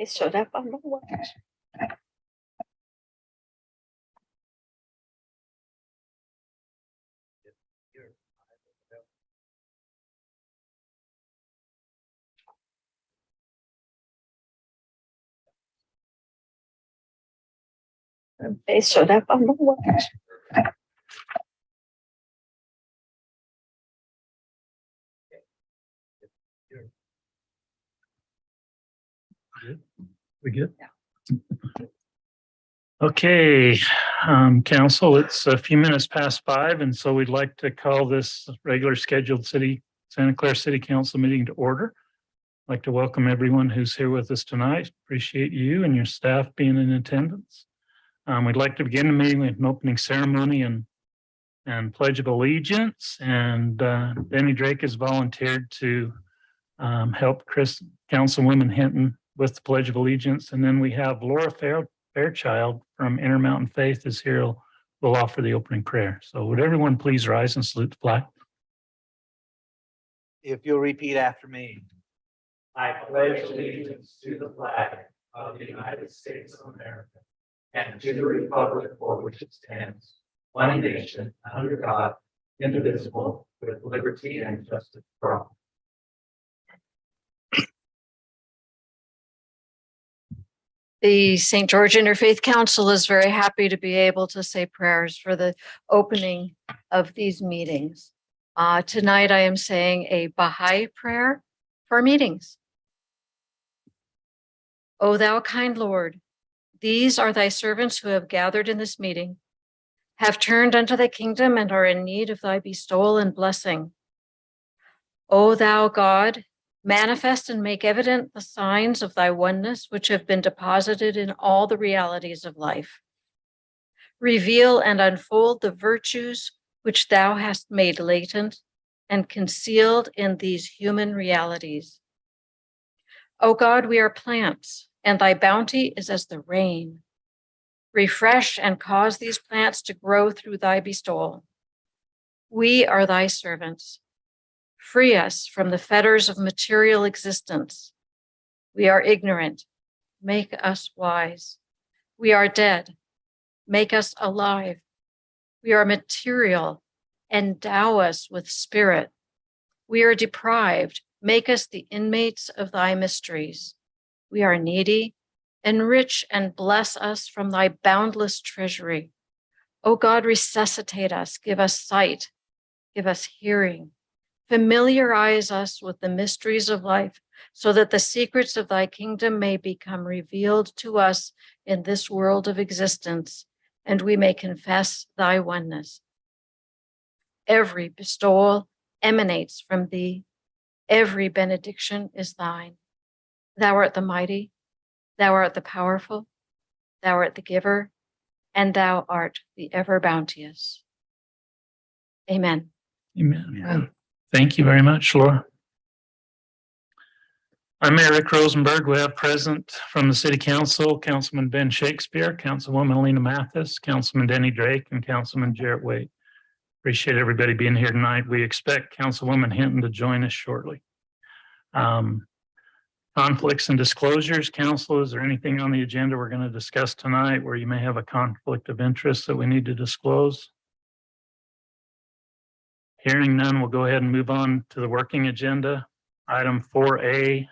They showed up on the watch. They showed up on the watch. We good? Okay, council, it's a few minutes past 5, and so we'd like to call this regular scheduled Santa Clara City Council meeting to order. I'd like to welcome everyone who's here with us tonight. Appreciate you and your staff being in attendance. We'd like to begin the meeting with an opening ceremony and Pledge of Allegiance. And Denny Drake has volunteered to help Councilwoman Hinton with the Pledge of Allegiance. And then we have Laura Fairchild from Intermountain Faith is here. Will offer the opening prayer. So would everyone please rise and salute the flag? If you'll repeat after me. I pledge allegiance to the flag of the United States of America and to the republic for which it stands, one nation, under God, indivisible, with liberty and justice for all. The St. George Interfaith Council is very happy to be able to say prayers for the opening of these meetings. Tonight I am saying a Baha'i prayer for meetings. O thou kind Lord, these are thy servants who have gathered in this meeting, have turned unto thy kingdom and are in need of thy bestowal and blessing. O thou God, manifest and make evident the signs of thy oneness which have been deposited in all the realities of life. Reveal and unfold the virtues which thou hast made latent and concealed in these human realities. O God, we are plants, and thy bounty is as the rain. Refresh and cause these plants to grow through thy bestowal. We are thy servants. Free us from the fetters of material existence. We are ignorant. Make us wise. We are dead. Make us alive. We are material. Endow us with spirit. We are deprived. Make us the inmates of thy mysteries. We are needy. Enrich and bless us from thy boundless treasury. O God, resuscitate us. Give us sight. Give us hearing. Familiarize us with the mysteries of life so that the secrets of thy kingdom may become revealed to us in this world of existence, and we may confess thy oneness. Every bestowal emanates from thee. Every benediction is thine. Thou art the mighty, thou art the powerful, thou art the giver, and thou art the ever bounteous. Amen. Amen. Amen. Thank you very much, Laura. I'm Mayor Rick Rosenberg. We have present from the City Council, Councilman Ben Shakespeare, Councilwoman Alina Mathis, Councilman Denny Drake, and Councilman Jarrett Wade. Appreciate everybody being here tonight. We expect Councilwoman Hinton to join us shortly. Conflicts and disclosures. Council, is there anything on the agenda we're going to discuss tonight where you may have a conflict of interest that we need to disclose? Hearing none, we'll go ahead and move on to the working agenda. Item 4A,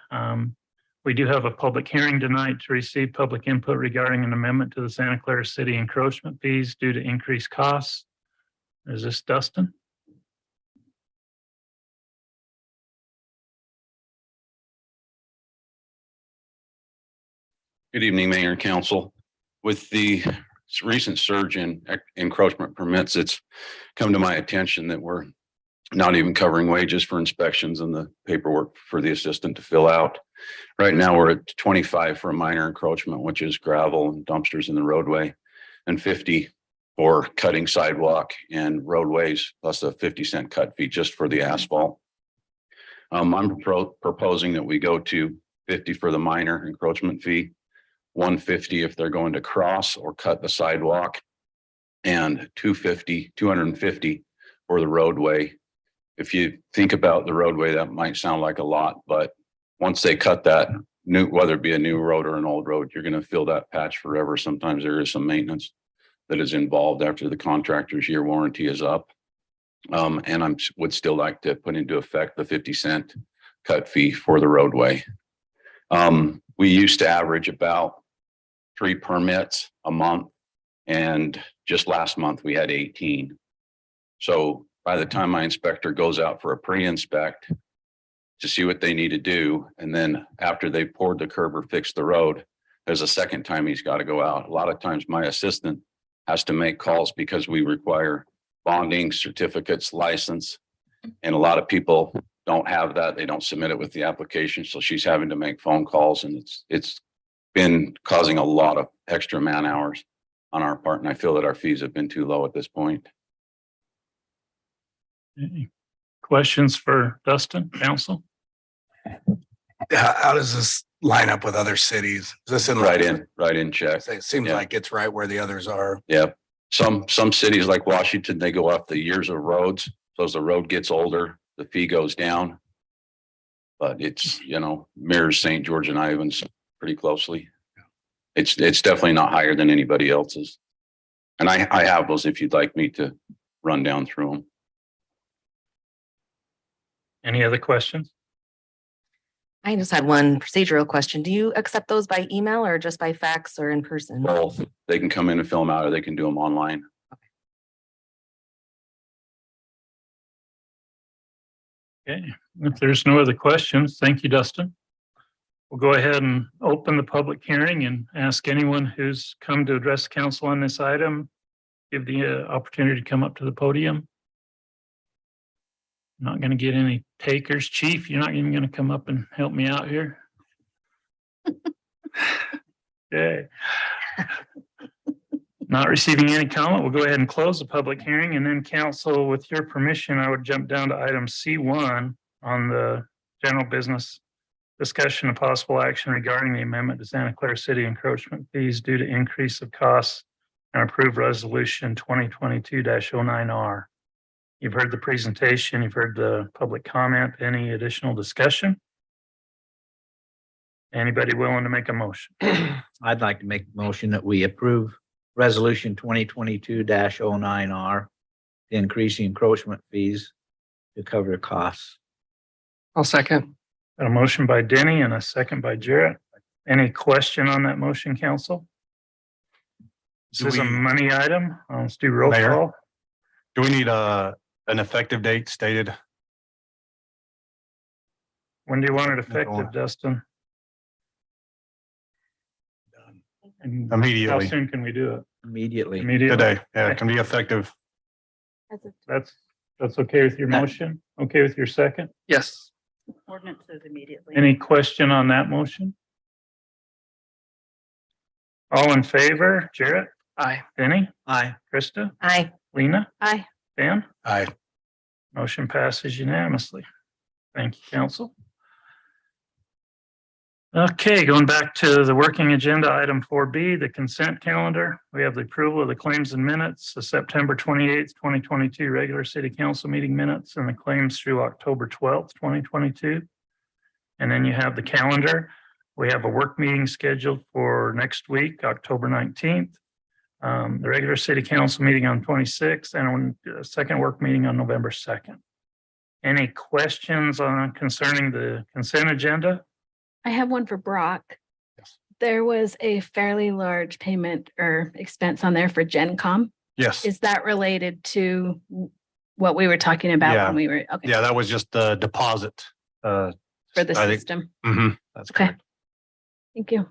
we do have a public hearing tonight to receive public input regarding an amendment to the Santa Clara City encroachment fees due to increased costs. Is this Dustin? Good evening, Mayor and Council. With the recent surge in encroachment permits, it's come to my attention that we're not even covering wages for inspections and the paperwork for the assistant to fill out. Right now, we're at 25 for a minor encroachment, which is gravel and dumpsters in the roadway, and 50 for cutting sidewalk and roadways, plus a 50-cent cut fee just for the asphalt. I'm proposing that we go to 50 for the minor encroachment fee, 150 if they're going to cross or cut the sidewalk, and 250 for the roadway. If you think about the roadway, that might sound like a lot, but once they cut that new, whether it be a new road or an old road, you're going to feel that patch forever. Sometimes there is some maintenance that is involved after the contractor's year warranty is up. And would still like to put into effect the 50-cent cut fee for the roadway. We used to average about 3 permits a month, and just last month we had 18. So by the time my inspector goes out for a pre-inspect to see what they need to do, and then after they poured the curb or fixed the road, there's a second time he's got to go out. A lot of times my assistant has to make calls because we require bonding, certificates, license, and a lot of people don't have that. They don't submit it with the application. So she's having to make phone calls, and it's been causing a lot of extra man hours on our part. And I feel that our fees have been too low at this point. Any questions for Dustin, council? How does this line up with other cities? Is this in Right in check. It seems Yeah. like it's right where the others are. Yeah. Some cities like Washington, they go off the years of roads. So as the road gets older, the fee goes down. But it's, mirrors St. George and Ivans pretty closely. It's definitely not higher than anybody else's. And I have those if you'd like me to run down through them. Any other questions? I just had one procedural question. Do you accept those by email or just by fax or in person? Both, they can come in and fill them out, or they can do them online. Okay, if there's no other questions, thank you, Dustin. We'll go ahead and open the public hearing and ask anyone who's come to address the council on this item, give the opportunity to come up to the podium. Not going to get any takers. Chief, you're not even going to come up and help me out here? Okay. Not receiving any comment, we'll go ahead and close the public hearing, and then council, with your permission, I would jump down to item C1 on the general business discussion of possible action regarding the amendment to Santa Clara City encroachment fees due to increase of costs and approved resolution 2022-09R. You've heard the presentation, you've heard the public comment. Any additional discussion? Anybody willing to make a motion? I'd like to make a motion that we approve resolution 2022-09R, to increase the encroachment fees to cover the costs. I'll second. Got a motion by Denny and a second by Jarrett. Any question on that motion, council? Do This is a we- money item. Let's do roll Mayor? call. Do we need an effective date stated? When do you want it effective, on. Dustin? And how Immediately, soon can we do it? Immediately. Immediately? today. Yeah, it can be effective. That's okay with your motion? Okay with your second? Yes. Ordinances immediately. Any question on that motion? All in favor? Jarrett, Aye. Denny, Aye. Krista, Aye. Lena, Aye. Dan? Aye. Motion passes unanimously. Thank you, council. Okay, going back to the working agenda, item 4B, the consent calendar. We have the approval of the claims and minutes, the September 28th, 2022 regular city council meeting minutes, and the claims through October 12th, 2022. And then you have the calendar. We have a work meeting scheduled for next week, October 19th. The regular city council meeting on 26th, and a second work meeting on November 2nd. Any questions concerning the consent agenda? I have one for Brock. Yes. There was a fairly large payment or expense on there for Gen Com. Yes. Is that related to what we were talking about Yeah. when we were, okay, Yeah, that was just the deposit. for the I think- system? That's Okay. correct. Thank you.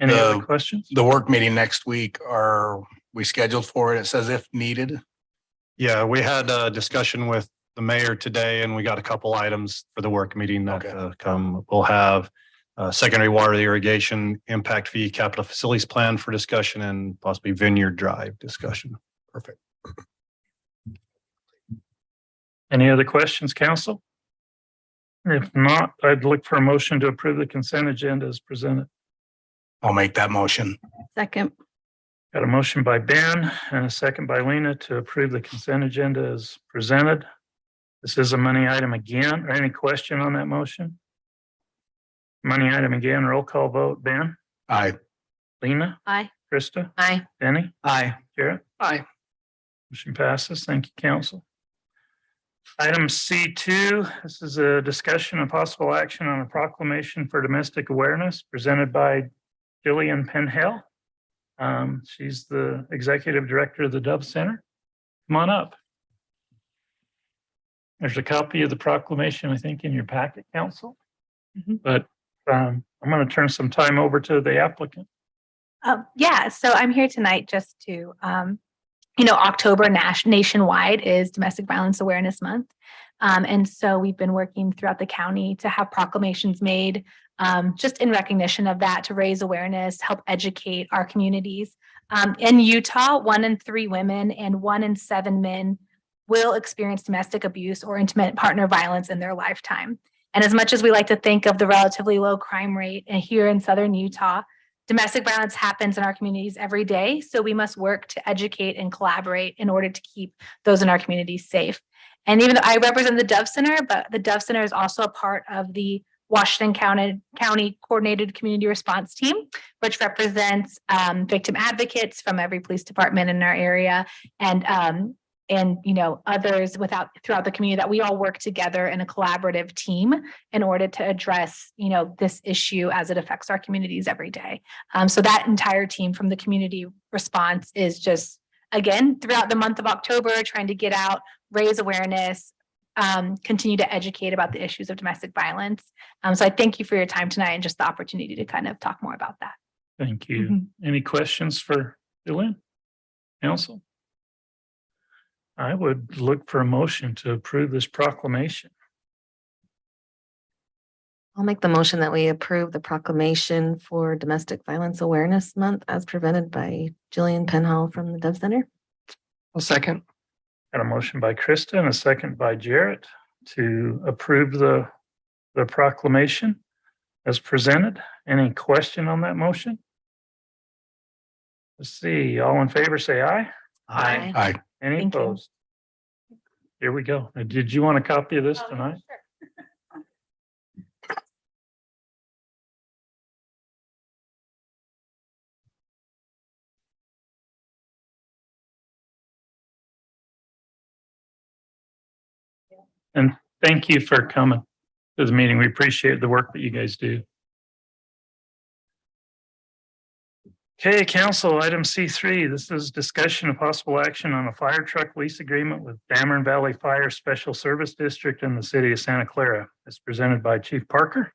Any other The- questions? The work meeting next week, are we scheduled for it? It says if needed. Yeah, we had a discussion with the mayor today, and we got a couple items for the work meeting that Okay. come. We'll have secondary water irrigation impact fee capital facilities plan for discussion, and possibly Vineyard Drive discussion. Perfect. Any other questions, council? If not, I'd look for a motion to approve the consent agenda as presented. I'll make that motion. Second, Got a motion by Ben and a second by Lena to approve the consent agenda as presented. This is a money item again. Or any question on that motion? Money item again, roll call vote. Ben, Aye. Lena, Aye. Krista, Aye. Benny, Aye. Jarrett. Aye. Motion passes. Thank you, council. Item C2, this is a discussion of possible action on a proclamation for domestic awareness presented by Jillian Penhale. She's the executive director of the Dove Center. Come on up. There's a copy of the proclamation, I think, in your packet, council. But I'm going to turn some time over to the applicant. Yeah, so I'm here tonight just to, October nationwide is Domestic Violence Awareness Month. And so we've been working throughout the county to have proclamations made just in recognition of that, to raise awareness, help educate our communities. In Utah, 1 in 3 women and 1 in 7 men will experience domestic abuse or intimate partner violence in their lifetime. And as much as we like to think of the relatively low crime rate here in Southern Utah, domestic violence happens in our communities every day. So we must work to educate and collaborate in order to keep those in our communities safe. And even though I represent the Dove Center, but the Dove Center is also a part of the Washington County Coordinated Community Response Team, which represents victim advocates from every police department in our area, and others throughout the community, that we all work together in a collaborative team in order to address this issue as it affects our communities every day. So that entire team from the community response is just, again, throughout the month of October, trying to get out, raise awareness, continue to educate about the issues of domestic violence. So I thank you for your time tonight and just the opportunity to kind of talk more about that. Thank you. Any questions for Jillian? Council? I would look for a motion to approve this proclamation. I'll make the motion that we approve the proclamation for Domestic Violence Awareness Month as presented by Jillian Penhall from the Dove Center. I'll second. Got a motion by Krista and a second by Jarrett to approve the proclamation as presented. Any question on that motion? Let's see, all in favor, say aye. Aye. Aye. Any Thank you. opposed? Here we go. Did you want a copy of this tonight? And thank you for coming to the meeting. We appreciate the work that you guys do. Okay, council, item C3. This is discussion of possible action on a fire truck lease agreement with Dameron Valley Fire Special Service District in the city of Santa Clara. It's presented by Chief Parker.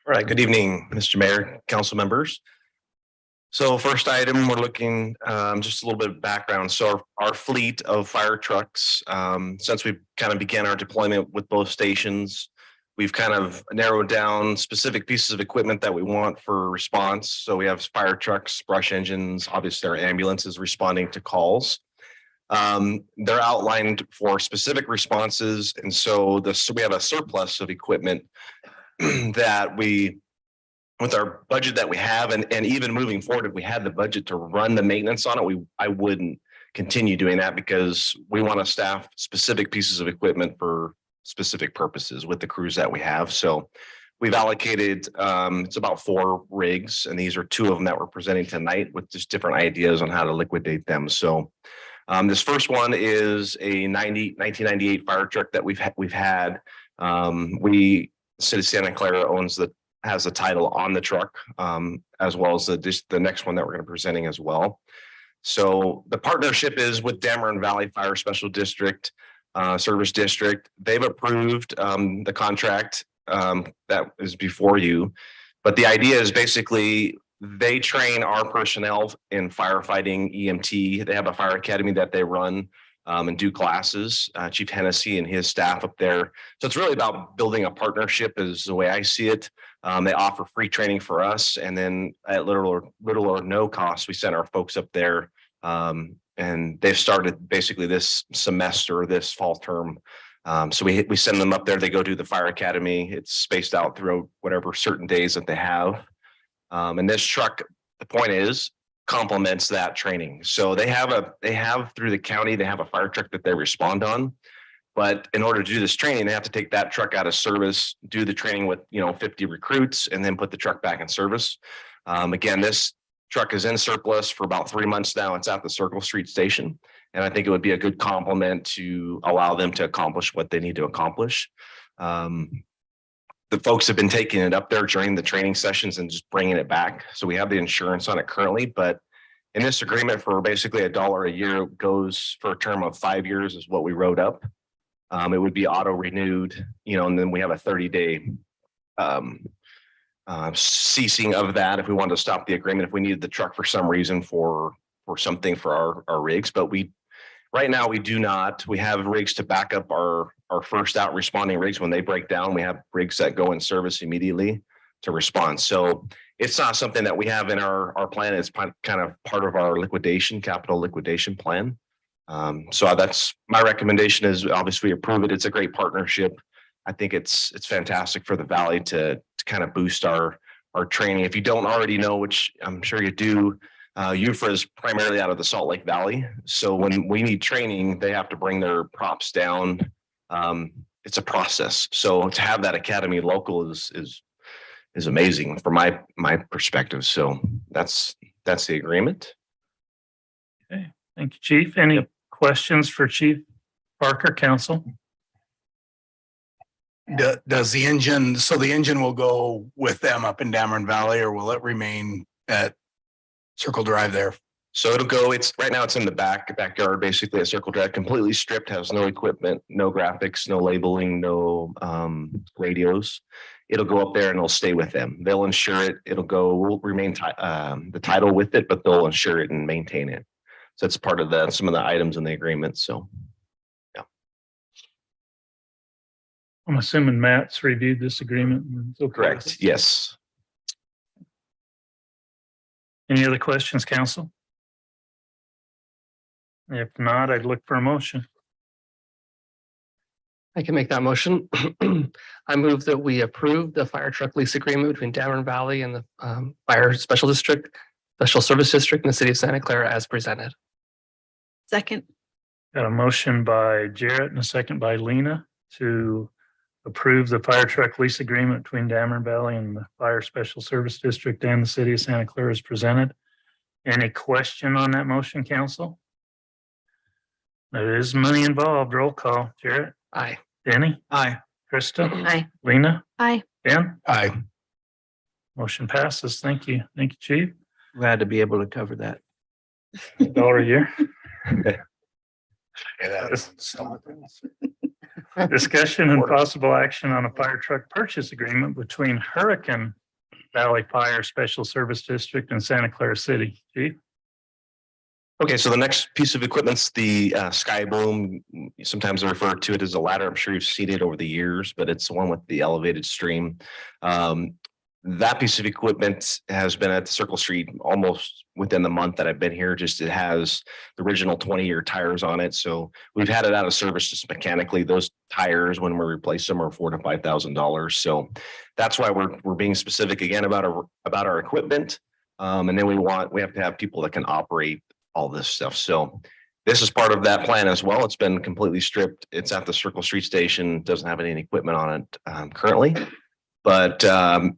All right, good evening, Mr. Mayor, council members. So first item, we're looking just a little bit of background. So our fleet of fire trucks, since we kind of began our deployment with both stations, we've kind of narrowed down specific pieces of equipment that we want for response. So we have fire trucks, brush engines, obviously our ambulances responding to calls. They're outlined for specific responses. And so we have a surplus of equipment that with our budget that we have, and even moving forward, if we had the budget to run the maintenance on it, I wouldn't continue doing that because we want to staff specific pieces of equipment for specific purposes with the crews that we have. So we've allocated, it's about 4 rigs, and these are 2 of them that we're presenting tonight with just different ideas on how to liquidate them. So this first one is a 1998 fire truck that we've had. The city of Santa Clara has the title on the truck, as well as the next one that we're going to be presenting as well. So the partnership is with Dameron Valley Fire Special District Service District. They've approved the contract that is before you, but the idea is basically they train our personnel in firefighting EMT. They have a fire academy that they run and do classes, Chief Hennessy and his staff up there. So it's really about building a partnership is the way I see it. They offer free training for us, and then at little or no cost, we send our folks up there. And they've started basically this semester, this fall term. So we send them up there, they go do the fire academy. It's spaced out throughout whatever certain days that they have. And this truck, the point is, complements that training. So they have through the county, they have a fire truck that they respond on. But in order to do this training, they have to take that truck out of service, do the training with, 50 recruits, and then put the truck back in service. Again, this truck is in surplus for about 3 months now. It's at the Circle Street station. And I think it would be a good complement to allow them to accomplish what they need to accomplish. The folks have been taking it up there during the training sessions and just bringing it back. So we have the insurance on it currently, but in this agreement for basically $1 a year goes for a term of 5 years is what we wrote up. It would be auto renewed, and then we have a 30-day ceasing of that if we wanted to stop the agreement, if we needed the truck for some reason for something for our rigs. But right now we do not. We have rigs to back up our first out responding rigs when they break down. We have rigs that go in service immediately to respond. So it's not something that we have in our plan. It's kind of part of our capital liquidation plan. So that's my recommendation is obviously approve it. It's a great partnership. I think it's fantastic for the Valley to kind of boost our training. If you don't already know, which I'm sure you do, UFRA is primarily out of the Salt Lake Valley. So when we need training, they have to bring their props down. It's a process. So to have that academy local is amazing from my perspective. So that's the agreement. Okay, thank you, Chief. Any questions for Chief Parker, Council? Does the engine, so the engine will go with them up in Dameron Valley, or will it remain at Circle Drive there? So it'll go, right now it's in the backyard, basically a Circle Drive, completely stripped, has no equipment, no graphics, no labeling, no radios. It'll go up there and it'll stay with them. They'll insure it. We'll remain the title with it, but they'll insure it and maintain it. So it's part of some of the items in the agreement. So yeah. I'm assuming Matt's reviewed this agreement. and it's okay with Correct. it. Yes. Any other questions, Council? If not, I'd look for a motion. I can make that motion. I move that we approve the fire truck lease agreement between Dameron Valley and the Fire Special Service District in the city of Santa Clara as presented. Second. Got a motion by Jarrett and a second by Lena to approve the fire truck lease agreement between Dameron Valley and the Fire Special Service District and the city of Santa Clara as presented. Any question on that motion, Council? There is money involved. Roll call. Jarrett? Aye. Denny? Aye. Krista? Aye. Lena? Aye. Ben? Aye. Motion passes. Thank you. Thank you, Chief. Glad to be able to cover that. $1 a year. Yeah, that is. Discussion and possible action on a fire truck purchase agreement between Hurricane Valley Fire Special Service District and Santa Clara City. Chief? Okay, so the next piece of equipment's the Sky Boom. Sometimes I refer to it as a ladder. I'm sure you've seen it over the years, but it's the one with the elevated stream. That piece of equipment has been at the Circle Street almost within the month that I've been here. Just it has the original 20-year tires on it. So we've had it out of service just mechanically. Those tires, when we replace them, are $4,000 to $5,000. So that's why we're being specific again about our equipment. And then we have to have people that can operate all this stuff. So this is part of that plan as well. It's been completely stripped. It's at the Circle Street station. Doesn't have any equipment on it currently. But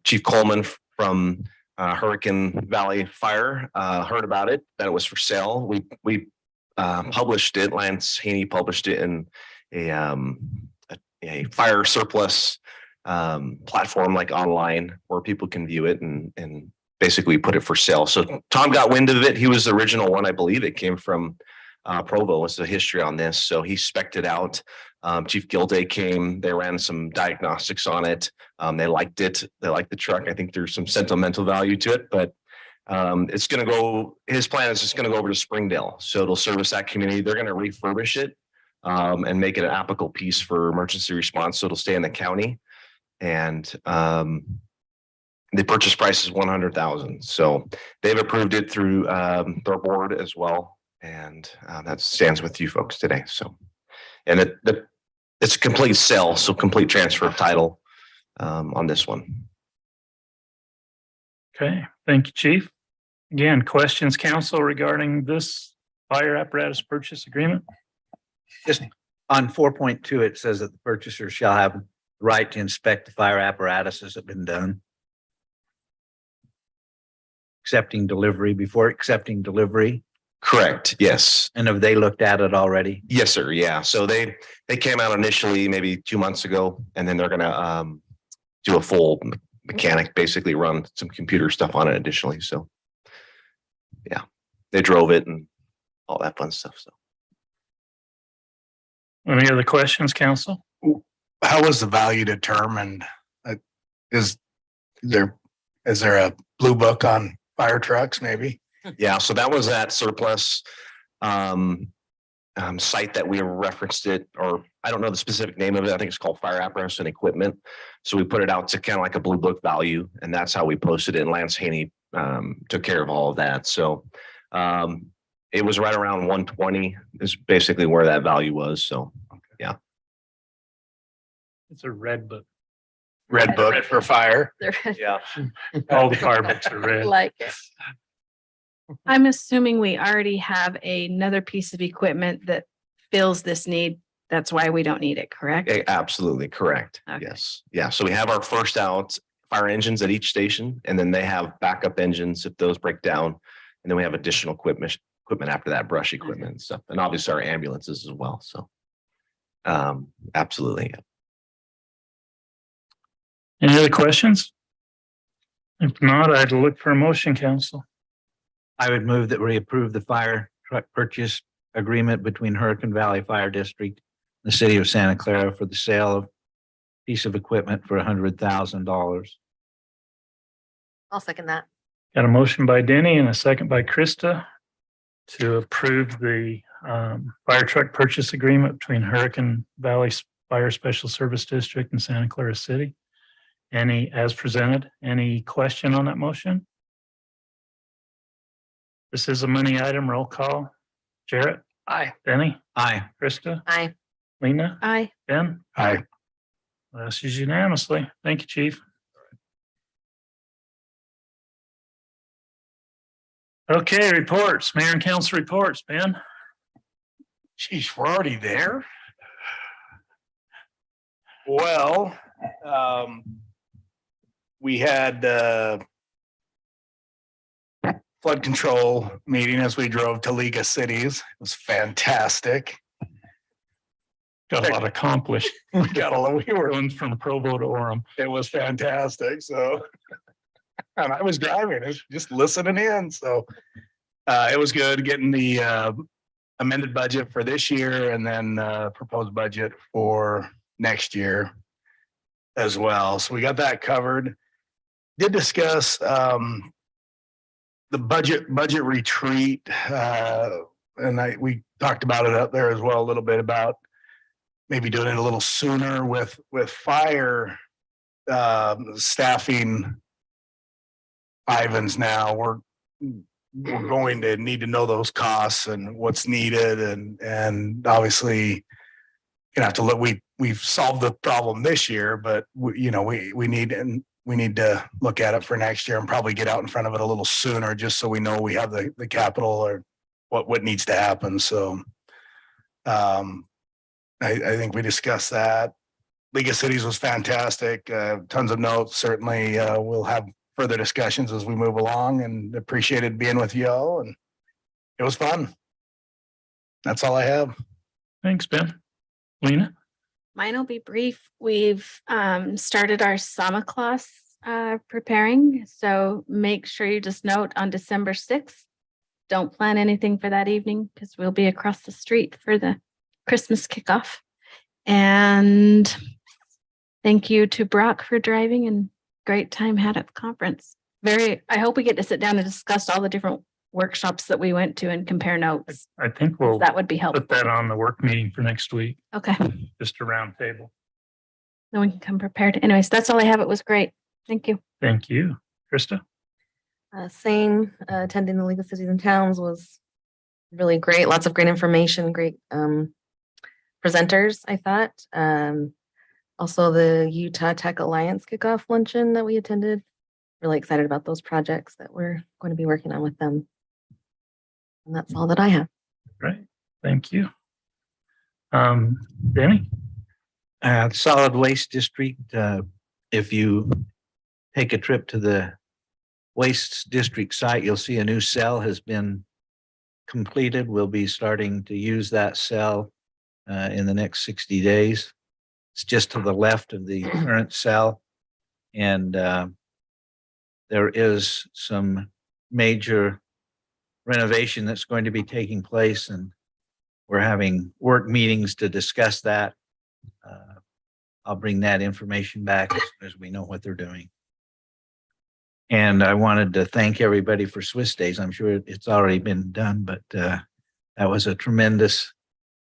Chief Coleman from Hurricane Valley Fire heard about it, that it was for sale. We published it. Lance Haney published it in a fire surplus platform like online where people can view it and basically put it for sale. So Tom got wind of it. He was the original one, I believe. It came from Provo. It's a history on this. So he spec'd it out. Chief Gilday came, they ran some diagnostics on it. They liked it. They liked the truck. I think there's some sentimental value to it, but it's going to go, his plan is just going to go over to Springdale. So it'll service that community. They're going to refurbish it and make it an applicable piece for emergency response. So it'll stay in the county. And the purchase price is $100,000. So they've approved it through their board as well. And that stands with you folks today. So, and it's a complete sale, so complete transfer of title on this one. Okay, thank you, Chief. Again, questions, Council, regarding this fire apparatus purchase agreement? Just On 4.2, it says that the purchaser shall have the right to inspect the fire apparatuses that have been done. Accepting delivery, before accepting delivery. Correct, yes. And have they looked at it already? Yes, sir. Yeah. So they came out initially maybe 2 months ago, and then they're gonna do a full mechanic, basically run some computer stuff on it additionally. So yeah, they drove it and all that fun stuff. So Any other questions, council? How was the value determined? Is there a blue book on fire trucks maybe? yeah, so that was that surplus site that we referenced it, or I don't know the specific name of it. I think it's called Fire Apparatus and Equipment. So we put it out to kind of like a blue book value, and that's how we posted it. And Lance Haney took care of all of that. So it was right around 120 is basically where that value was. So yeah. It's a red book. Red book for fire. Yeah. All the fire books are red. Like it. I'm assuming we already have another piece of equipment that fills this need. That's why we don't need it, correct? Absolutely correct. Okay. Yes. Yeah. So we have our first out fire engines at each station, and then they have backup engines if those break down. And then we have additional equipment after that, brush equipment and stuff. And obviously our ambulances as well. So absolutely. Any other questions? If not, I'd look for a motion, council. I would move that we approve the fire truck purchase agreement between Hurricane Valley Fire District and the city of Santa Clara for the sale of piece of equipment for $100,000. I'll second that. Got a motion by Denny and a second by Krista to approve the fire truck purchase agreement between Hurricane Valley Fire Special Service District and Santa Clara City. As presented, any question on that motion? This is a money item. Roll call. Jarrett? Aye. Denny? Aye. Krista? Aye. Lena? Aye. Ben? Aye. Passes unanimously. Thank you, chief. Okay, reports, mayor and council reports, Ben. Geez, we're already there. Well, we had flood control meeting as we drove to League of Cities. It was fantastic. Got a lot accomplished. We were, Going from Provo to Orem. it was fantastic. So, and I was driving, just listening in. So it was good getting the amended budget for this year and then proposed budget for next year as well. So we got that covered. Did discuss the budget retreat, and we talked about it up there as well a little bit about maybe doing it a little sooner with fire staffing. Ivans now we're going to need to know those costs and what's needed, and obviously gonna have to look. We've solved the problem this year, but we need to look at it for next year and probably get out in front of it a little sooner, just so we know we have the capital or what needs to happen. So I think we discussed that. League of Cities was fantastic. Tons of notes. Certainly we'll have further discussions as we move along, and appreciated being with y'all, and it was fun. That's all I have. Thanks, Ben. Lena? Mine will be brief. We've started our summer class preparing. So make sure you just note on December 6th, don't plan anything for that evening because we'll be across the street for the Christmas kickoff. And thank you to Brock for driving, and great time had at the conference. I hope we get to sit down and discuss all the different workshops that we went to and compare notes. I think we'll That would be helpful. put that on the work meeting for next week, Okay, just a round table. then we can come prepared. Anyways, that's all I have. It was great. Thank you. Thank you. Krista? Same, attending the League of Cities and Towns was really great. Lots of great information, great presenters, I thought. Also the Utah Tech Alliance kickoff luncheon that we attended. Really excited about those projects that we're going to be working on with them. And that's all that I have. Great. Thank you. Danny? Solid Waste District, if you take a trip to the Waste District site, you'll see a new cell has been completed. We'll be starting to use that cell in the next 60 days. It's just to the left of the current cell. And there is some major renovation that's going to be taking place, and we're having work meetings to discuss that. I'll bring that information back as soon as we know what they're doing. And I wanted to thank everybody for Swiss Days. I'm sure it's already been done, but that was a tremendous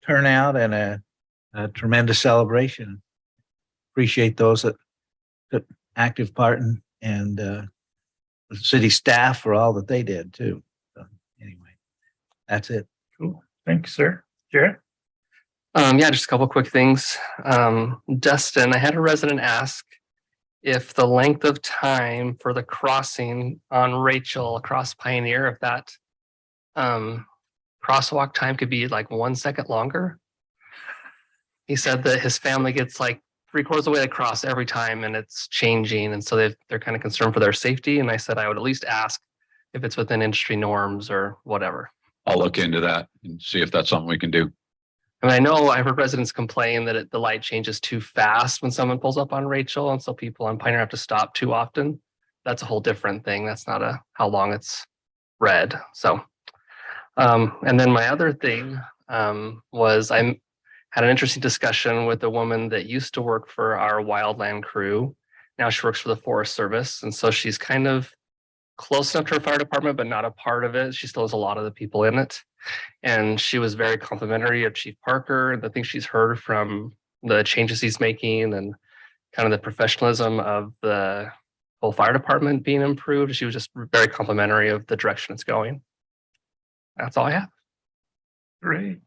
turnout and a tremendous celebration. Appreciate those that took active part and the city staff for all that they did too. So anyway, that's it. Cool. Thank you, sir. Jared? Yeah, just a couple quick things. Dustin, I had a resident ask if the length of time for the crossing on Rachel across Pioneer, if that crosswalk time could be like 1 second longer. He said that his family gets like 3/4 of the way across every time and it's changing. And so they're kind of concerned for their safety. And I said I would at least ask if it's within industry norms or whatever. I'll look into that and see if that's something we can do. I mean, I know I've heard residents complain that the light changes too fast when someone pulls up on Rachel, and so people on Pioneer have to stop too often. That's a whole different thing. That's not how long it's red. So, and then my other thing was I had an interesting discussion with a woman that used to work for our wildland crew. Now she works for the Forest Service, and so she's kind of close enough to her fire department, but not a part of it. She still has a lot of the people in it. And she was very complimentary of Chief Parker and the things she's heard from the changes he's making and kind of the professionalism of the whole fire department being improved. She was just very complimentary of the direction it's going. That's all I have. Great.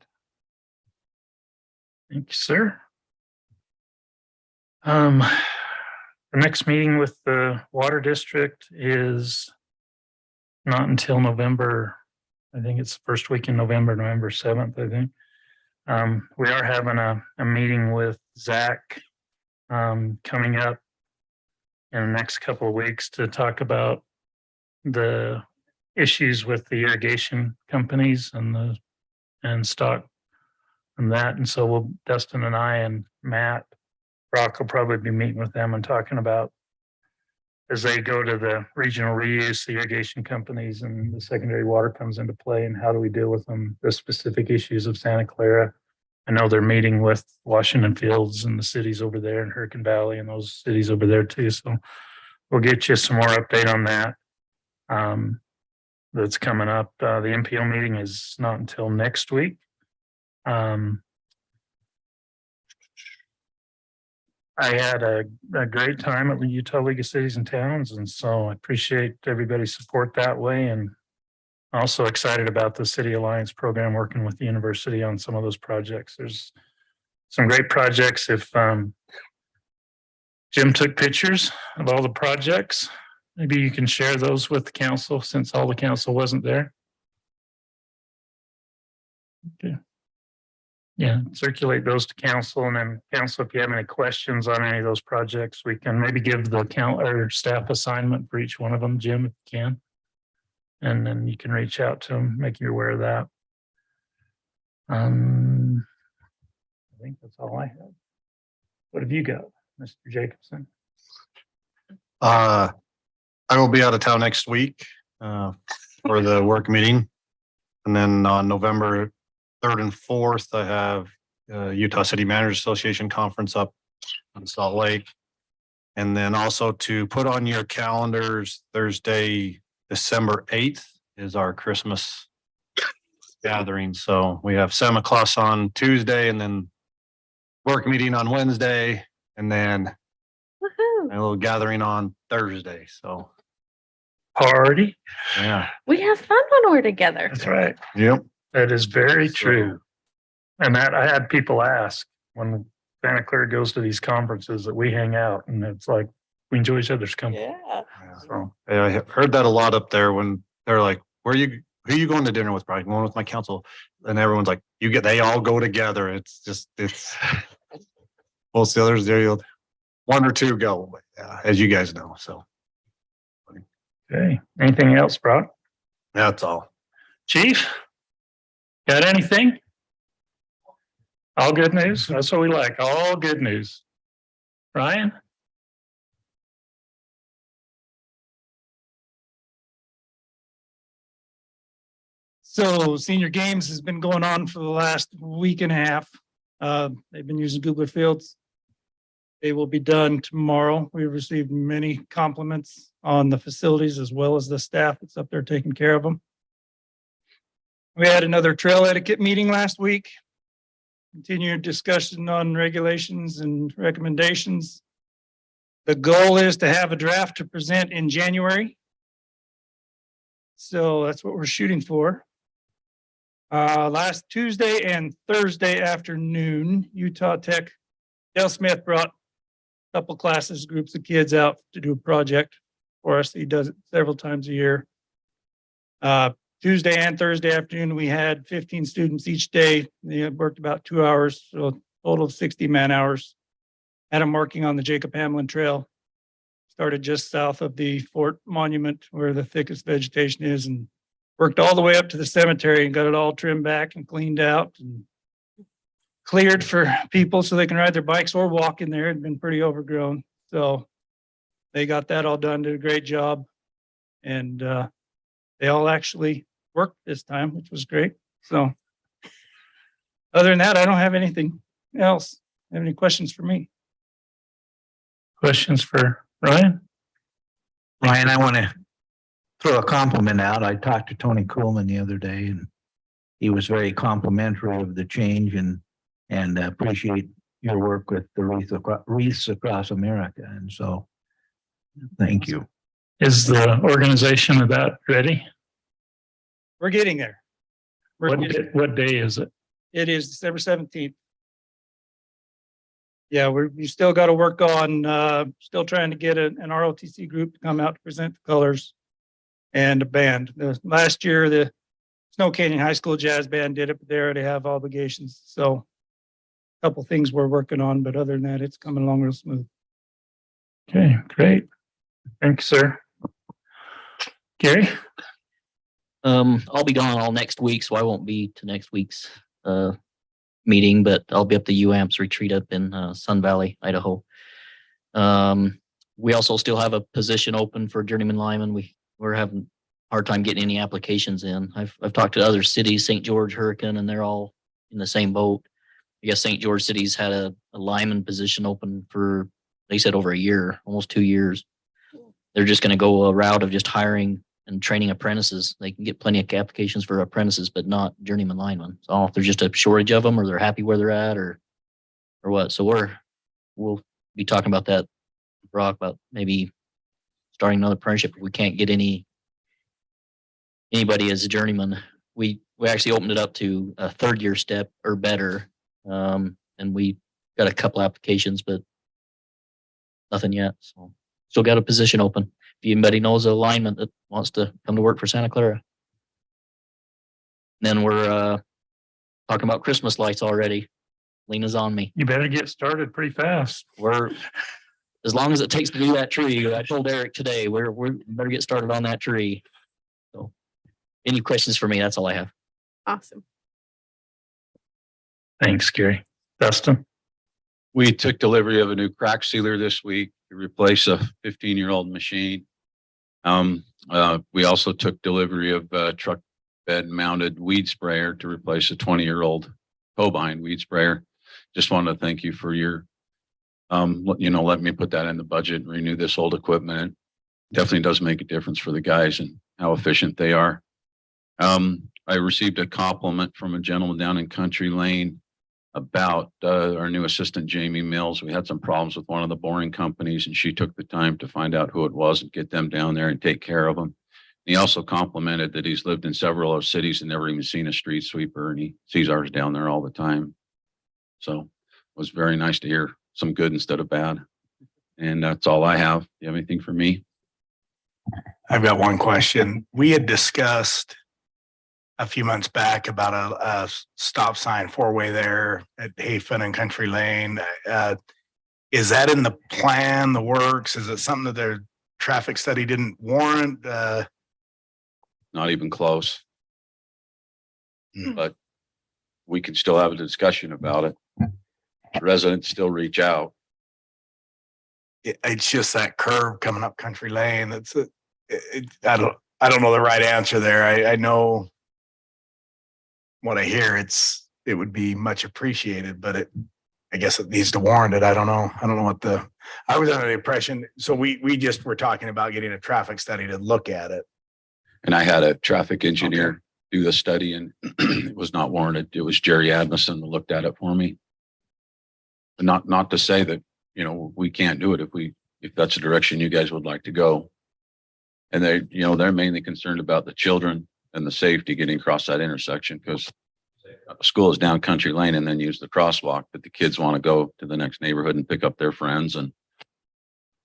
Thank you, sir. The next meeting with the Water District is not until November. I think it's the first week in November, November 7th, I think. We are having a meeting with Zach coming up in the next couple of weeks to talk about the issues with the irrigation companies and stock and that. And so Dustin and I and Matt Brock will probably be meeting with them and talking about as they go to the regional reuse, the irrigation companies and the secondary water comes into play, and how do we deal with them, the specific issues of Santa Clara. I know they're meeting with Washington Fields and the cities over there in Hurricane Valley and those cities over there too. So we'll get you some more update on that. That's coming up. The MPO meeting is not until next week. I had a great time at the Utah League of Cities and Towns, and so I appreciate everybody's support that way. And also excited about the City Alliance program, working with the university on some of those projects. There's some great projects. If Jim took pictures of all the projects, maybe you can share those with the council since all the council wasn't there. Okay. Yeah, circulate those to council, and then council, if you have any questions on any of those projects, we can maybe give the or staff assignment for each one of them, Jim, if you can. And then you can reach out to them, make you aware of that. I think that's all I have. What have you got, Mr. Jacobson? I will be out of town next week for the work meeting. And then on November 3rd and 4th, I have Utah City Managers Association conference up in Salt Lake. And then also to put on your calendars, Thursday, December 8th is our Christmas gathering. So we have Santa Claus on Tuesday and then work meeting on Wednesday and then Woohoo. a little gathering on Thursday. So Party. yeah. We have fun when we're together. That's right. Yep. That is very true. And that I had people ask when Santa Clara goes to these conferences that we hang out, and it's like we enjoy each other's company. Yeah. So Yeah, I heard that a lot up there when they're like, where you who you going to dinner with, Brian? Going with my council. And everyone's like, they all go together. It's well, the others there, one or two go, as you guys know. So Okay, anything else, Brock? that's all. Chief? Got anything? All good news? That's what we like, all good news. Ryan? So senior games has been going on for the last week and a half. They've been using Google Fields. They will be done tomorrow. We received many compliments on the facilities as well as the staff that's up there taking care of them. We had another trail etiquette meeting last week. Continued discussion on regulations and recommendations. The goal is to have a draft to present in January. So that's what we're shooting for. Last Tuesday and Thursday afternoon, Utah Tech, Dale Smith brought a couple classes, groups of kids out to do a project for us. He does it several times a year. Tuesday and Thursday afternoon, we had 15 students each day. They worked about 2 hours, so a total of 60 man hours. Had them working on the Jacob Hamlin Trail. Started just south of the Fort Monument where the thickest vegetation is, and worked all the way up to the cemetery and got it all trimmed back and cleaned out and cleared for people so they can ride their bikes or walk in there. It had been pretty overgrown. So they got that all done, did a great job. And they all actually worked this time, which was great. So other than that, I don't have anything else. Have any questions for me? Questions for Ryan? Ryan, I want to throw a compliment out. I talked to Tony Coolman the other day and he was very complimentary of the change and appreciate your work with the wreaths across America. And so thank you. Is the organization about ready? We're getting there. What day is it? It is December 17th. Yeah, we still got to work on, still trying to get an ROTC group to come out to present the colors and a band. Last year, the Snow Canyon High School Jazz Band did it, but they already have obligations. So a couple things we're working on, but other than that, it's coming along real smooth. Okay, great. Thanks, sir. Gary? I'll be gone all next week, so I won't be to next week's meeting, but I'll be up to UAMP's retreat up in Sun Valley, Idaho. We also still have a position open for journeyman lineman. We're having a hard time getting any applications in. I've talked to other cities, St. George, Hurricane, and they're all in the same boat. I guess St. George city's had a lineman position open for, they said, over a year, almost 2 years. They're just going to go a route of just hiring and training apprentices. They can get plenty of applications for apprentices, but not journeyman linemen. So if there's just a shortage of them, or they're happy where they're at, or what. So we'll be talking about that, Brock, about maybe starting another apprenticeship if we can't get anybody as a journeyman. We actually opened it up to a 3rd year step or better, and we got a couple applications, but nothing yet. So still got a position open. If anybody knows a lineman that wants to come to work for Santa Clara. And then we're talking about Christmas lights already. Lena's on me. You better get started pretty fast. We're, as long as it takes to do that tree, I told Eric today, we better get started on that tree. So any questions for me? That's all I have. Awesome. Thanks, Gary. Dustin? We took delivery of a new crack sealer this week to replace a 15-year-old machine. We also took delivery of a truck bed mounted weed sprayer to replace a 20-year-old Cobine weed sprayer. Just wanted to thank you for your, let me put that in the budget and renew this old equipment. It definitely does make a difference for the guys and how efficient they are. I received a compliment from a gentleman down in Country Lane about our new assistant, Jamie Mills. We had some problems with one of the boring companies, and she took the time to find out who it was and get them down there and take care of them. He also complimented that he's lived in several of those cities and never even seen a street sweeper, and he sees ours down there all the time. So it was very nice to hear some good instead of bad. And that's all I have. You have anything for me? I've got one question. We had discussed a few months back about a stop sign four-way there at Hafen and Country Lane. Is that in the plan, the works? Is it something that their traffic study didn't warrant? Not even close. Hmm. But we can still have a discussion about it. Residents still reach out. It's just that curve coming up Country Lane. I don't know the right answer there. I know what I hear. It would be much appreciated, but I guess it needs to warrant it. I don't know. I don't know what I was under the impression. So we just were talking about getting a traffic study to look at it. And I had a traffic engineer do the study and it was not warranted. It was Jerry Admison who looked at it for me. But not to say that, we can't do it if that's the direction you guys would like to go. And they're mainly concerned about the children and the safety getting across that intersection because school is down Country Lane and then use the crosswalk, but the kids want to go to the next neighborhood and pick up their friends and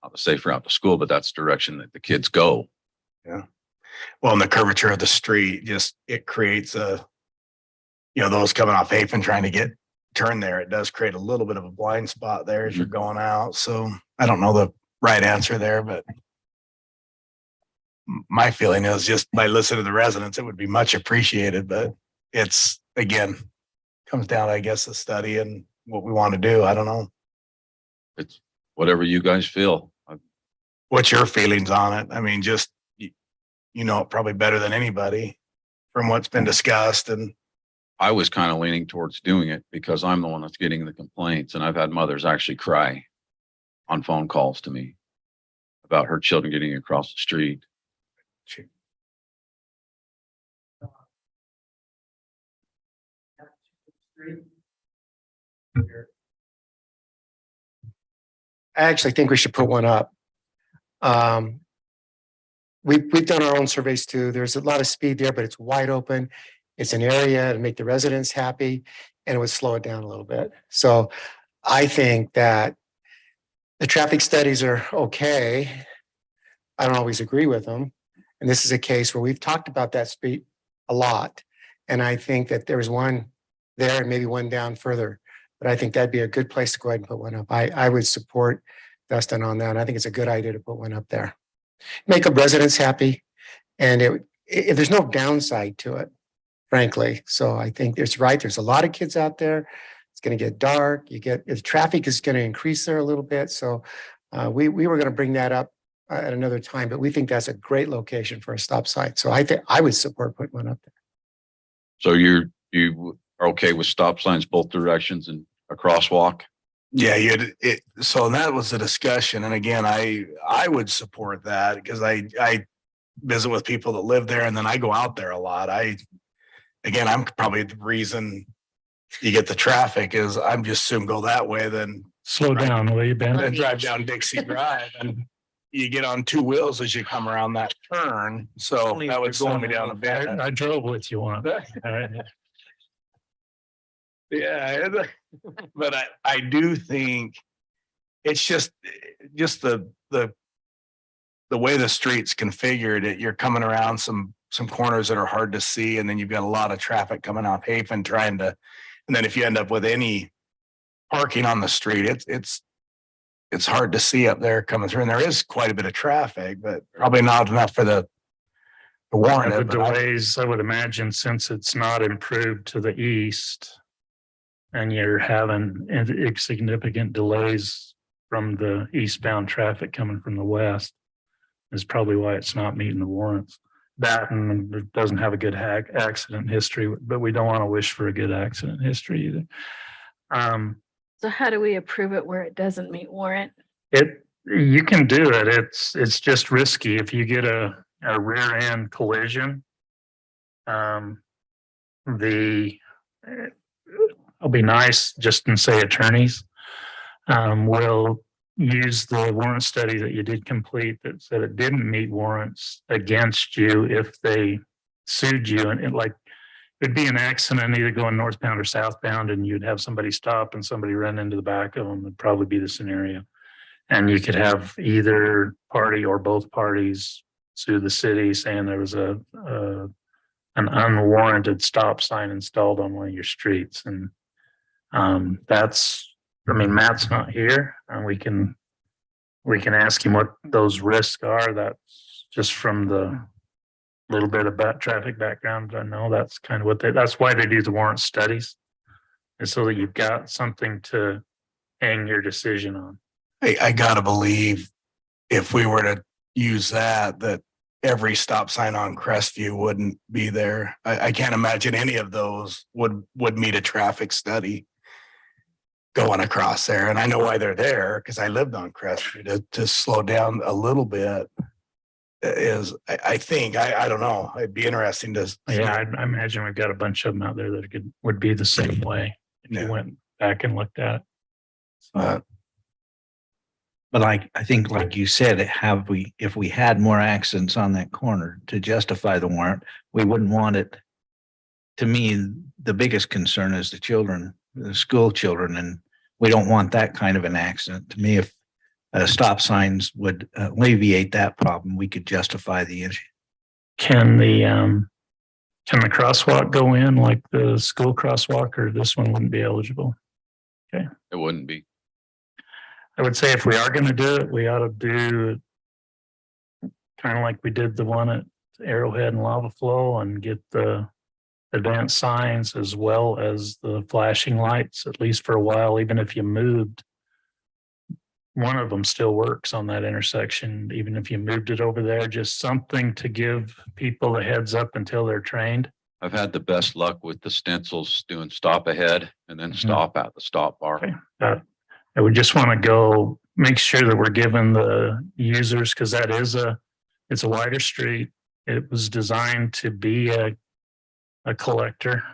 have a safe route to school, but that's the direction that the kids go. Yeah. Well, and the curvature of the street it creates those coming off Hafen trying to turn there. It does create a little bit of a blind spot there as you're going out. So I don't know the right answer there, but my feeling is just by listening to the residents, it would be much appreciated, but it's again, comes down, I guess, the study and what we want to do. I don't know. It's whatever you guys feel. What's your feelings on it? I mean, just, it probably better than anybody from what's been discussed. And I was kind of leaning towards doing it because I'm the one that's getting the complaints. And I've had mothers actually cry on phone calls to me about her children getting across the street. I actually think we should put one up. We've done our own surveys too. There's a lot of speed there, but it's wide open. It's an area to make the residents happy and it would slow it down a little bit. So I think that the traffic studies are okay. I don't always agree with them. And this is a case where we've talked about that speed a lot. And I think that there's one there and maybe one down further. But I think that'd be a good place to go ahead and put one up. I would support Dustin on that. I think it's a good idea to put one up there. Make the residents happy. And if there's no downside to it, frankly. So I think it's right. There's a lot of kids out there. It's going to get dark. If traffic is going to increase there a little bit. So we were going to bring that up at another time, but we think that's a great location for a stop sign. So I think I would support putting one up there. So you are okay with stop signs both directions and a crosswalk? yeah, so that was the discussion. And again, I would support that because I visit with people that live there and then I go out there a lot. I'm probably the reason you get the traffic is I'm just soon go that way than Slow down, will you, Ben? and drive down Dixie Drive and you get on two wheels as you come around that turn. So Only if that would you're slow going me down a bit. I drove with you once. All right. Yeah, but I do think it's just the way the street's configured. You're coming around some corners that are hard to see, and then you've got a lot of traffic coming off Hafen and then if you end up with any parking on the street, it's hard to see up there coming through. And there is quite a bit of traffic, but probably not enough for the warrant. The delays, I would imagine, since it's not improved to the east and you're having significant delays from the eastbound traffic coming from the west is probably why it's not meeting the warrants. That and it doesn't have a good accident history, but we don't want to wish for a good accident history either. So how do we approve it where it doesn't meet warrant? You can do it. It's just risky if you get a rear end collision. It'll be nice just and say attorneys will use the warrant study that you did complete that said it didn't meet warrants against you if they sued you. And it'd be an accident either going northbound or southbound and you'd have somebody stop and somebody run into the back of them would probably be the scenario. And you could have either party or both parties sue the city saying there was an an unwarranted stop sign installed on one of your streets. And that's, I mean, Matt's not here and we can ask him what those risks are. That's just from the little bit of traffic background. I know that's kind of what that's why they do the warrant studies. And so that you've got something to hang your decision on. I gotta believe if we were to use that every stop sign on Crestview wouldn't be there. I can't imagine any of those would meet a traffic study going across there. And I know why they're there, because I lived on Crestview to slow down a little bit is, I think, I don't know. It'd be interesting to. Yeah, I imagine we've got a bunch of them out there that would be the same way if you went back and looked at it. But I think, like you said, if we had more accidents on that corner to justify the warrant, we wouldn't want it. To me, the biggest concern is the children, the school children, and we don't want that kind of an accident. To me, if stop signs would alleviate that problem, we could justify the issue. Can the crosswalk go in like the school crosswalk, or this one wouldn't be eligible? Okay. It wouldn't be. I would say if we are going to do it, we ought to do kind of like we did the one at Arrowhead and Lava Flow and get the advanced signs as well as the flashing lights, at least for a while. Even if you moved, one of them still works on that intersection. Even if you moved it over there, just something to give people a heads up until they're trained. I've had the best luck with the stencils doing stop ahead and then stop at the stop bar. Okay. I would just want to go make sure that we're giving the users, because that is it's a wider street. It was designed to be a collector.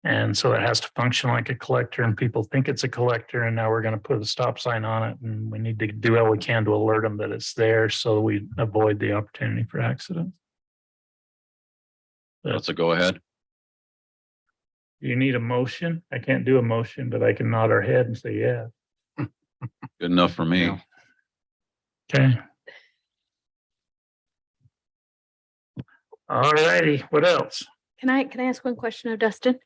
And so it has to function like a collector, and people think it's a collector. And now we're going to put a stop sign on it, and we need to do all we can to alert them that it's there so we avoid the opportunity for accidents. That's a go ahead. You need a motion? I can't do a motion, but I can nod our head and say, yeah. Good enough for me. Okay. All righty. What else? Can I ask one question of Dustin?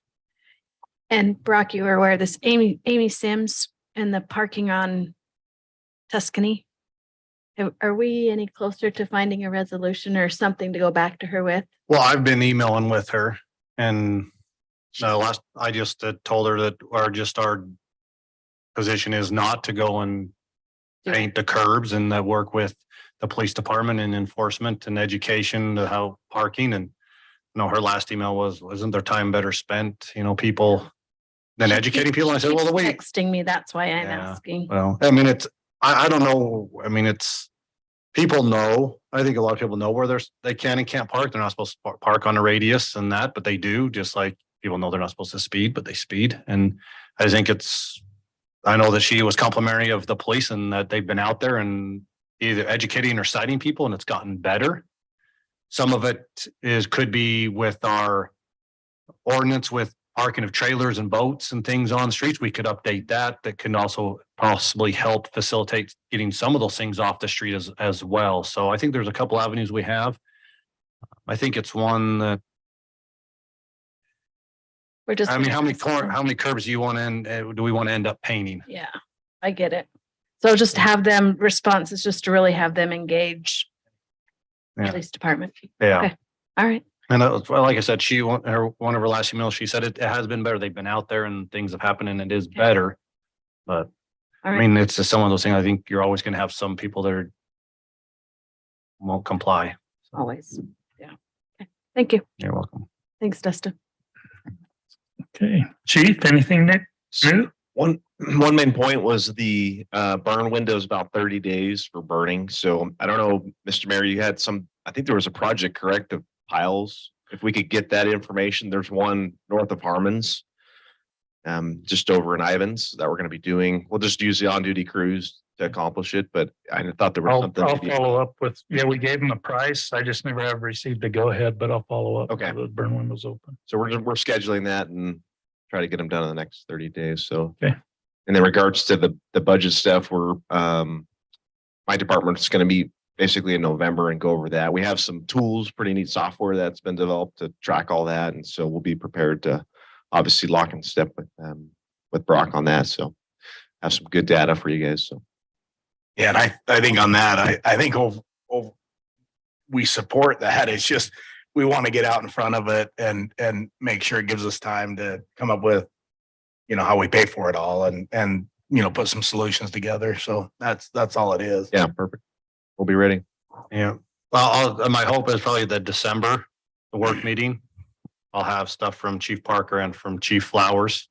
And Brock, you are aware of this, Amy Sims and the parking on Tuscany. Are we any closer to finding a resolution or something to go back to her with? Well, I've been emailing with her and I just told her that our position is not to go and paint the curbs, and that work with the police department and enforcement and education to how parking. And her last email was, isn't there time better spent, people than educating people? And I said, well, the way Texting me, that's why I'm asking. well, I mean, I don't know. I mean, people know, I think a lot of people know where they can and can't park. They're not supposed to park on a radius and that, but they do, just like people know they're not supposed to speed, but they speed. And I think I know that she was complimentary of the police and that they've been out there and either educating or citing people, and it's gotten better. Some of it could be with our ordinance with parking of trailers and boats and things on the streets. We could update that can also possibly help facilitate getting some of those things off the street as well. So I think there's a couple avenues we have. I think it's one that, We're just. I mean, how many curbs do we want to end up painting? Yeah, I get it. So just have them responses, just to really have them engage. Yeah. Police department. Yeah. Okay. All right. And like I said, one of her last emails, she said it has been better. They've been out there and things have happened and it is better. But All I right. mean, it's just some of those things. I think you're always going to have some people that won't comply. Always. Yeah. Okay. Thank you. You're welcome. Thanks, Dustin. Okay. Chief, anything new? One main point was the burn window is about 30 days for burning. So I don't know, Mr. Mayor, you had I think there was a project, correct, of piles. If we could get that information, there's one north of Harmon's, just over in Ivans that we're going to be doing. We'll just use the on-duty crews to accomplish it, but I thought there was something. I'll follow up with, we gave them the price. I just never have received a go ahead, but I'll follow up. Okay. The burn window's open. So we're scheduling that and try to get them done in the next 30 days. So, okay. And in regards to the budget stuff, we're, my department's going to be basically in November and go over that. We have some tools, pretty neat software that's been developed to track all that. And so we'll be prepared to obviously lock in step with Brock on that. So have some good data for you guys. So Yeah, and I think on that, I think we support that. It's just, we want to get out in front of it and make sure it gives us time to come up with, how we pay for it all and, put some solutions together. So that's all it is. yeah, perfect. We'll be ready. Yeah, well, my hope is probably the December, the work meeting. I'll have stuff from Chief Parker and from Chief Flowers,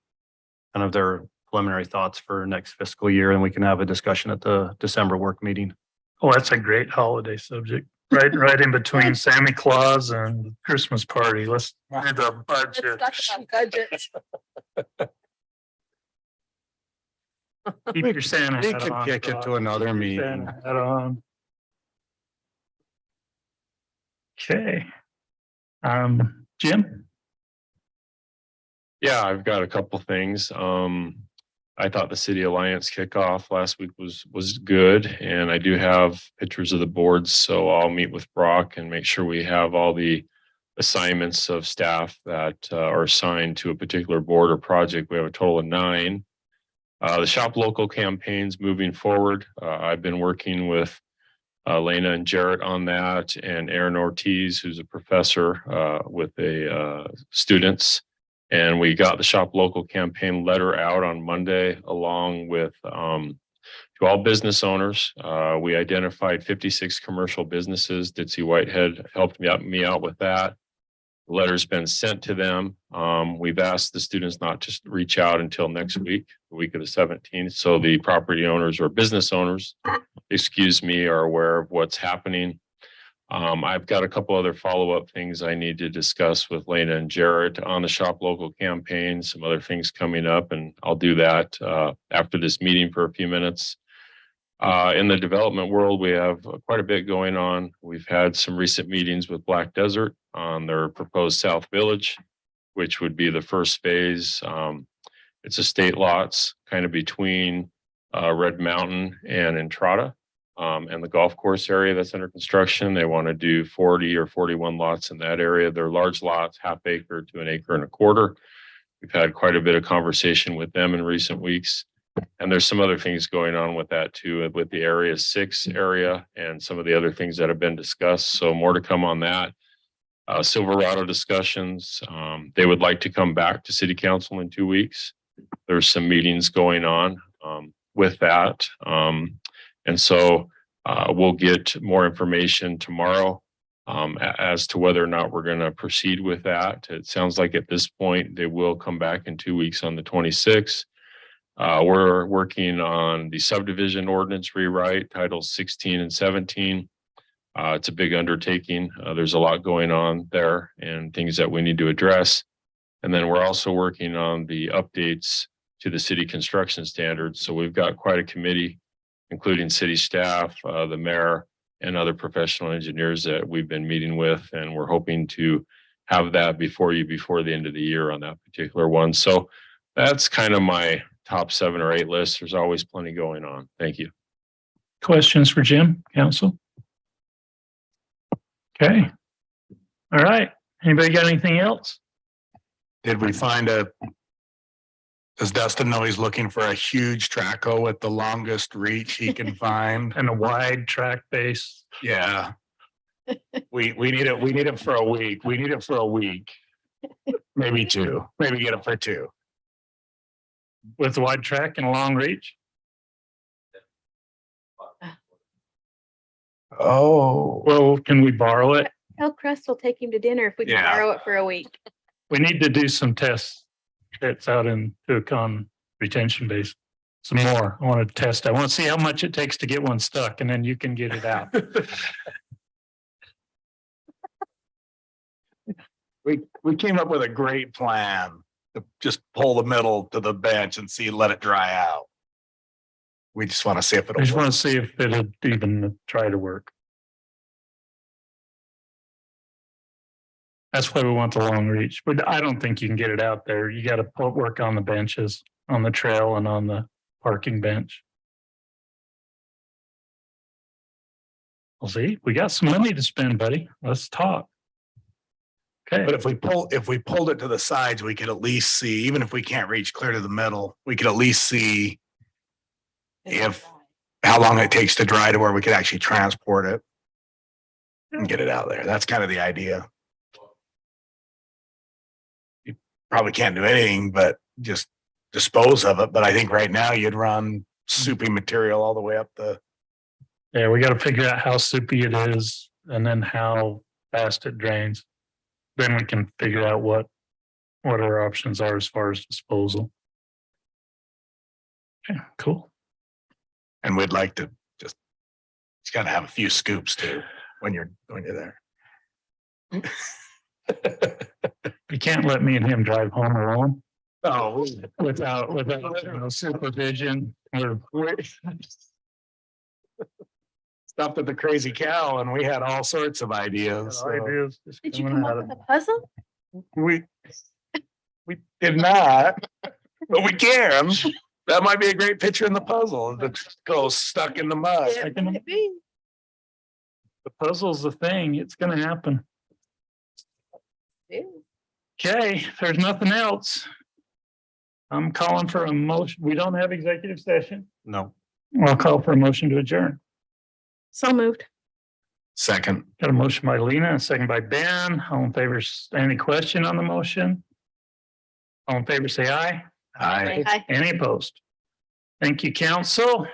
kind of their preliminary thoughts for next fiscal year, and we can have a discussion at the December work meeting. Oh, that's a great holiday subject. Right in between Santa Claus and the Christmas party. Let's do the budget. Keep your Santa We hat could on. kick it to another meeting. Santa hat on. Okay. Jim? Yeah, I've got a couple things. I thought the City Alliance kickoff last week was good, and I do have pictures of the boards, so I'll meet with Brock and make sure we have all the assignments of staff that are assigned to a particular board or project. We have a total of 9. The Shop Local campaigns moving forward. I've been working with Lena and Jarrett on that, and Aaron Ortiz, who's a professor with students. And we got the Shop Local campaign letter out on Monday, along with to all business owners. We identified 56 commercial businesses. Ditsy Whitehead helped me out with that. The letter's been sent to them. We've asked the students not to reach out until next week, the week of the 17th. So the property owners or business owners, are aware of what's happening. I've got a couple other follow-up things I need to discuss with Lena and Jarrett on the Shop Local campaign, some other things coming up, and I'll do that after this meeting for a few minutes. In the development world, we have quite a bit going on. We've had some recent meetings with Black Desert on their proposed South Village, which would be the first phase. It's estate lots kind of between Red Mountain and Entrada. And the golf course area that's under construction. They want to do 40 or 41 lots in that area. They're large lots, ½ acre to 1.25 acres. We've had quite a bit of conversation with them in recent weeks. And there's some other things going on with that too, with the Area 6 area and some of the other things that have been discussed. So more to come on that. Silverado discussions. They would like to come back to City Council in 2 weeks. There's some meetings going on with that. And so we'll get more information tomorrow as to whether or not we're going to proceed with that. It sounds like at this point, they will come back in 2 weeks on the 26th. We're working on the subdivision ordinance rewrite, titles 16 and 17. It's a big undertaking. There's a lot going on there and things that we need to address. And then we're also working on the updates to the city construction standards. So we've got quite a committee, including city staff, the mayor, and other professional engineers that we've been meeting with. And we're hoping to have that before the end of the year on that particular one. So that's kind of my top 7 or 8 list. There's always plenty going on. Thank you. Questions for Jim, council? Okay. All right. Anybody got anything else? Did we find does Dustin know he's looking for a huge traco with the longest reach he can find? And a wide track base. Yeah. We need it for a week. We need it for a week. Maybe 2. Maybe get it for 2. With a wide track and a long reach? Oh. Well, can we borrow it? Tell Crest will take him to dinner if we can Yeah. borrow it for a week. We need to do some tests. It's out in Tucson retention base. Some more. I want to test. I want to see how much it takes to get one stuck and then you can get it out. We came up with a great plan to just pull the middle to the bench and let it dry out. We just want to see if I just it'll want work. to see if it'll even try to work. That's why we want the long reach, but I don't think you can get it out there. You got to work on the benches, on the trail and on the parking bench. Well, see, we got some money to spend, buddy. Let's talk. But Okay, if we pulled it to the sides, we could at least see, even if we can't reach clear to the middle, we could at least see how long it takes to dry to where we could actually transport it and get it out there. That's kind of the idea. You probably can't do anything but just dispose of it. But I think right now you'd run soupy material all the way up the. yeah, we gotta figure out how soupy it is and then how fast it drains. Then we can figure out what our options are as far as disposal. Okay, cool. And we'd like to just gotta have a few scoops too when you're there. You can't let me and him drive home alone Oh, without supervision or. Stuff with the crazy cow, and we had all sorts of ideas. so Ideas just Did you coming come out up of- with a puzzle? We did not, but we can. That might be a great picture in the puzzle that goes stuck in the mud. The puzzle's the thing. It's gonna happen. Okay, if there's nothing else. I'm calling for a motion. We don't have executive session. No. I'll call for a motion to adjourn. So moved. Second. Got a motion by Lena, a second by Ben. All in favor, any question on the motion? All in favor, say aye. Aye. Hi. Any opposed? Thank you, council.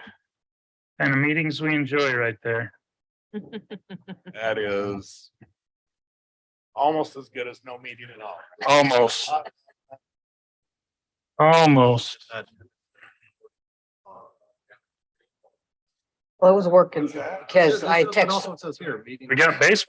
And the meetings we enjoy right there. That is almost as good as no meeting at all. Almost. Almost. Well, it was working because I texted. We got baseball.